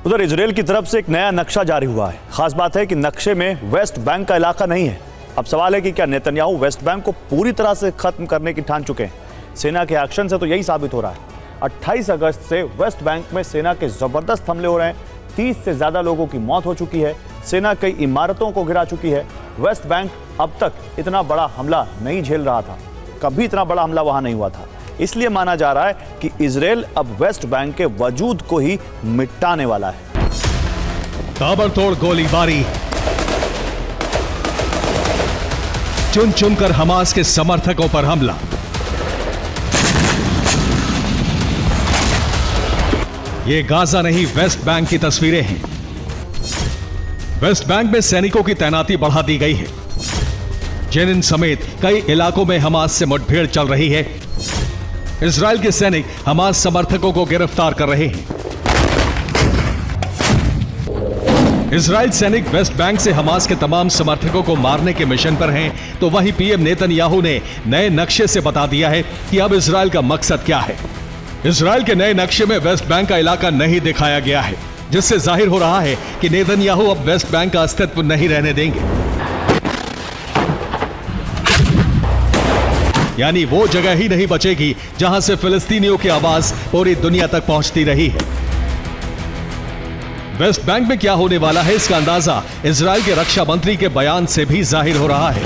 उधर इजरायल की तरफ से एक नया नक्शा जारी हुआ है। खास बात है कि नक्शे में वेस्ट बैंक का इलाका नहीं है। अब सवाल है कि क्या नेतन्याहू वेस्ट बैंक को पूरी तरह से खत्म करने की ठान चुके हैं। सेना के एक्शन से तो यही साबित हो रहा है। 28 अगस्त से वेस्ट बैंक में सेना के जबरदस्त हमले हो रहे हैं। 30 से ज्यादा लोगों की मौत हो चुकी है। सेना कई इमारतों को गिरा चुकी है। वेस्ट बैंक अब तक इतना बड़ा हमला नहीं झेल रहा था, कभी इतना बड़ा हमला वहां नहीं हुआ था। इसलिए माना जा रहा है कि इजरायल अब वेस्ट बैंक के वजूद को ही मिटाने वाला है। ताबड़तोड़ गोलीबारी, चुन चुनकर हमास के समर्थकों पर हमला। ये गाजा नहीं, वेस्ट बैंक की तस्वीरें हैं। वेस्ट बैंक में सैनिकों की तैनाती बढ़ा दी गई है। जेनिन समेत कई इलाकों में हमास से मुठभेड़ चल रही है। इजरायल के सैनिक हमास समर्थकों को गिरफ्तार कर रहे हैं। इजरायल सैनिक वेस्ट बैंक से हमास के तमाम समर्थकों को मारने के मिशन पर हैं, तो वहीं पीएम नेतन्याहू ने नए नक्शे से बता दिया है कि अब इजरायल का मकसद क्या है। इजरायल के नए नक्शे में वेस्ट बैंक का इलाका नहीं दिखाया गया है, जिससे जाहिर हो रहा है कि नेतन्याहू अब वेस्ट बैंक का अस्तित्व नहीं रहने देंगे। यानी वो जगह ही नहीं बचेगी जहां से फिलिस्तीनियों की आवाज पूरी दुनिया तक पहुंचती रही है। वेस्ट बैंक में क्या होने वाला है, इसका अंदाजा इजरायल के रक्षा मंत्री के बयान से भी जाहिर हो रहा है।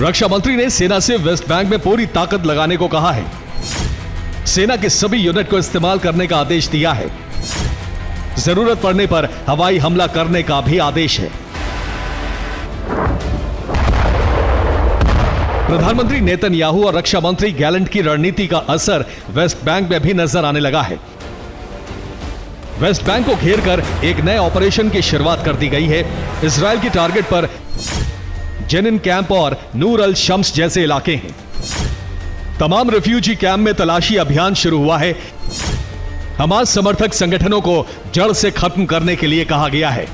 रक्षा मंत्री ने सेना से वेस्ट बैंक में पूरी ताकत लगाने को कहा है। सेना के सभी यूनिट को इस्तेमाल करने का आदेश दिया है। जरूरत पड़ने पर हवाई हमला करने का भी आदेश है। प्रधानमंत्री नेतन्याहू और रक्षा मंत्री गैलेंट की रणनीति का असर वेस्ट बैंक में भी नजर आने लगा है। वेस्ट बैंक को घेरकर एक नए ऑपरेशन की शुरुआत कर दी गई है। इजरायल की टारगेट पर जेनिन कैंप और नूर अल शम्स जैसे इलाके हैं। तमाम रिफ्यूजी कैंप में तलाशी अभियान शुरू हुआ है। हमास समर्थक संगठनों को जड़ से खत्म करने के लिए कहा गया है।